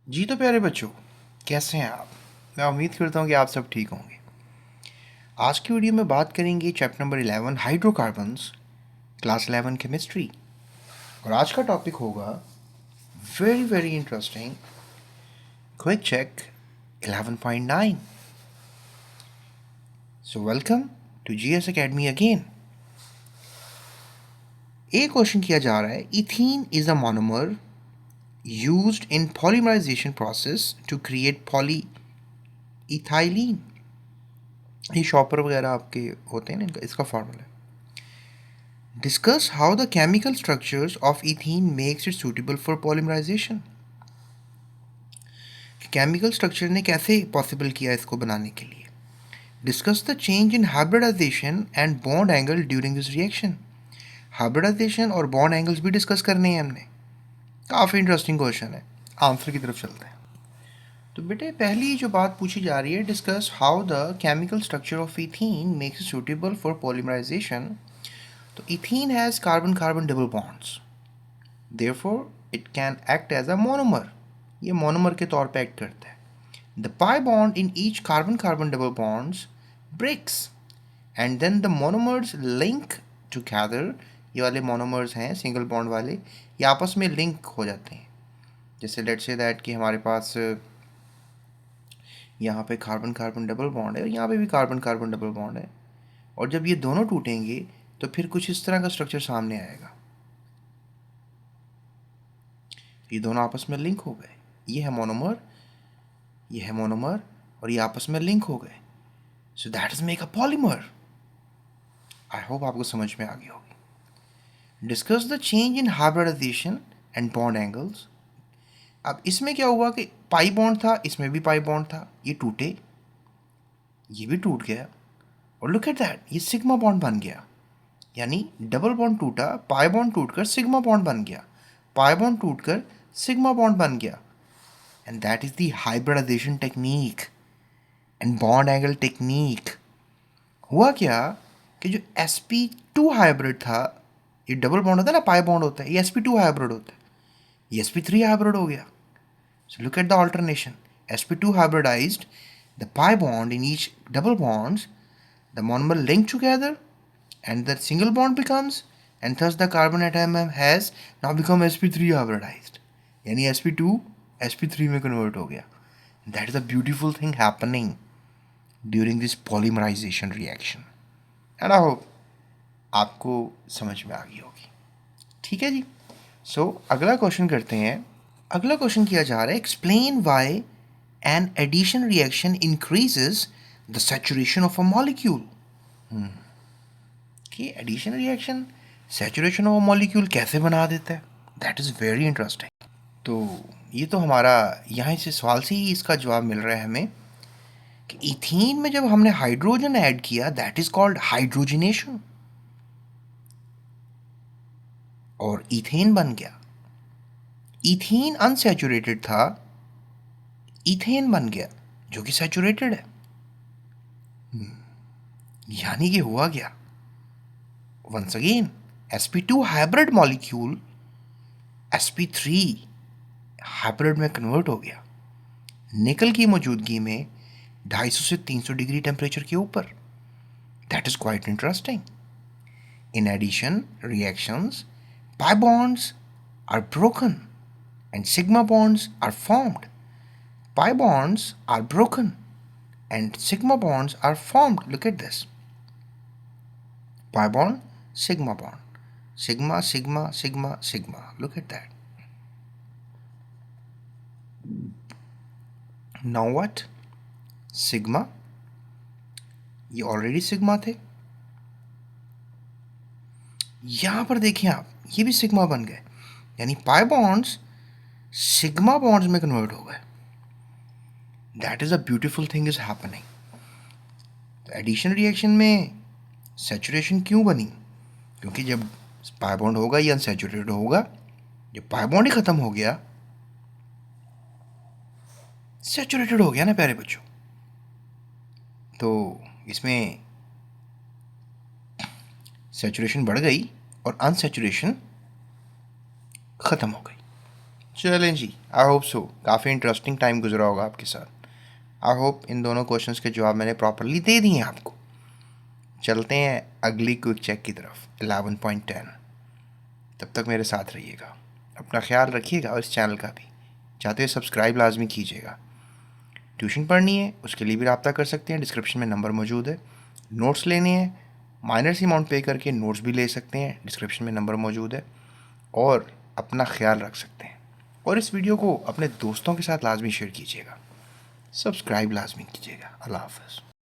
जी तो प्यारे बच्चों, कैसे हैं आप? मैं उम्मीद करता हूँ कि आप सब ठीक होंगे। आज की वीडियो में बात करेंगे chapter number 11 hydrocarbons, class 11 chemistry. और आज का टॉपिक होगा very very interesting quick check 11.9। So welcome to GS academy again. एक क्वेश्चन किया जा रहा है, ethene is a monomer used in polymerization process to create polyethylene। ये शॉपर वगैरह आपके होते हैं ना, इनका इसका फॉर्मूला है। Discuss how the chemical structures of ethene makes it suitable for polymerization। Chemical structure ने कैसे पॉसिबल किया इसको बनाने के लिए। Discuss the change in hybridization and bond angle during this reaction। Hybridization और बॉन्ड एंगल्स भी डिस्कस करने हैं हमने। काफ़ी इंटरेस्टिंग क्वेश्चन है। आंसर की तरफ चलते हैं। तो बेटे पहली जो बात पूछी जा रही है, discuss how the chemical structure of ethene makes it suitable for polymerisation. तो ethene has carbon carbon double bonds, therefore it can act as a monomer। ये मोनोमर के तौर पे एक्ट करता है। The pi bond in each carbon carbon double bonds breaks and then the monomers link together। ये वाले monomers हैं single bond वाले, ये आपस में लिंक हो जाते हैं। जैसे लेट्स से दैट कि हमारे पास यहाँ पे कार्बन कार्बन डबल बॉन्ड है और यहाँ पे भी कार्बन कार्बन डबल बॉन्ड है, और जब ये दोनों टूटेंगे तो फिर कुछ इस तरह का स्ट्रक्चर सामने आएगा। ये दोनों आपस में लिंक हो गए, ये है मोनोमर, ये है मोनोमर, और ये आपस में लिंक हो गए। So that is make a polymer. I hope आपको समझ में आ गई होगी। Discuss the change in hybridization and bond angles. अब इसमें क्या हुआ कि पाई बॉन्ड था, इसमें भी पाई बॉन्ड था, ये टूटे, ये भी टूट गया, और लुक एट दैट, ये सिग्मा बॉन्ड बन गया। यानी डबल बॉन्ड टूटा, पाई बॉन्ड टूटकर सिग्मा बॉन्ड बन गया, पाई बॉन्ड टूटकर सिग्मा बॉन्ड बन गया। And that is the hybridization technique and bond angle technique. हुआ क्या कि जो sp2 हाइब्रिड था, ये डबल बॉन्ड होता है ना, पाई बॉन्ड होता है, ये sp2 हाइब्रिड होता है, ये sp3 हाइब्रिड हो गया। So look at the alternation, sp2 hybridized the pi bond in each double bonds, the monomer linked together and the single bond becomes, and thus the carbon atom has now become sp3 hybridized। यानी sp2 sp3 में convert हो गया। That is a beautiful thing happening during this polymerization reaction। And I hope आपको समझ में आ गई होगी। ठीक है जी। अगला क्वेश्चन करते हैं। अगला क्वेश्चन किया जा रहा है, explain why an addition reaction increases the saturation of a molecule. कि addition reaction saturation of a molecule कैसे बना देता है। That is very interesting. तो ये तो हमारा यहाँ से सवाल से ही इसका जवाब मिल रहा है हमें कि इथीन में जब हमने हाइड्रोजन ऐड किया, दैट इज कॉल्ड हाइड्रोजनेशन, और इथेन बन गया। इथीन अनसैचुरेटेड था, इथेन बन गया जो कि सैचुरेटेड है। यानी कि हुआ क्या, once again sp2 hybrid molecule sp3 hybrid में कन्वर्ट हो गया निकल की मौजूदगी में 250 से 300 डिग्री टेम्परेचर के ऊपर। That is quite interesting. In addition reactions, pi bonds are broken and sigma bonds are formed। Pi bonds are broken and sigma bonds are formed। Look at this, pi bond, sigma bond, sigma sigma sigma sigma। Look at that। Now what, sigma, ये already sigma थे, यहां पर देखिए आप, ये भी sigma बन गए, यानी पाई बॉन्ड्स सिग्मा बॉन्ड्स में कन्वर्ट हो गए। That is a beautiful thing is happening. तो एडिशन रिएक्शन में सैचुरेशन क्यों बनी, क्योंकि जब पाई बॉन्ड होगा ये अनसैचुरेटेड होगा, जब पाई बॉन्ड ही खत्म हो गया, सैचुरेटेड हो गया ना प्यारे बच्चों। तो इसमें सैचुरेशन बढ़ गई और अनसैचुरेशन खत्म हो गई। चलें जी, आई होप सो काफ़ी इंटरेस्टिंग टाइम गुजरा होगा आपके साथ। आई होप इन दोनों क्वेश्चंस के जवाब मैंने प्रॉपरली दे दिए हैं आपको। चलते हैं अगली क्विक चेक की तरफ 11.10। तब तक मेरे साथ रहिएगा, अपना ख्याल रखिएगा और इस चैनल का भी चाहते हो सब्सक्राइब लाजमी कीजिएगा। ट्यूशन पढ़नी है उसके लिए भी रब्ता कर सकते हैं, डिस्क्रिप्शन में नंबर मौजूद है। नोट्स लेने हैं माइनर सी अमाउंट पे करके नोट्स भी ले सकते हैं, डिस्क्रिप्शन में नंबर मौजूद है। और अपना ख्याल रख सकते हैं और इस वीडियो को अपने दोस्तों के साथ लाजमी शेयर कीजिएगा, सब्सक्राइब लाजमी कीजिएगा। अल्लाह हाफ़िज़।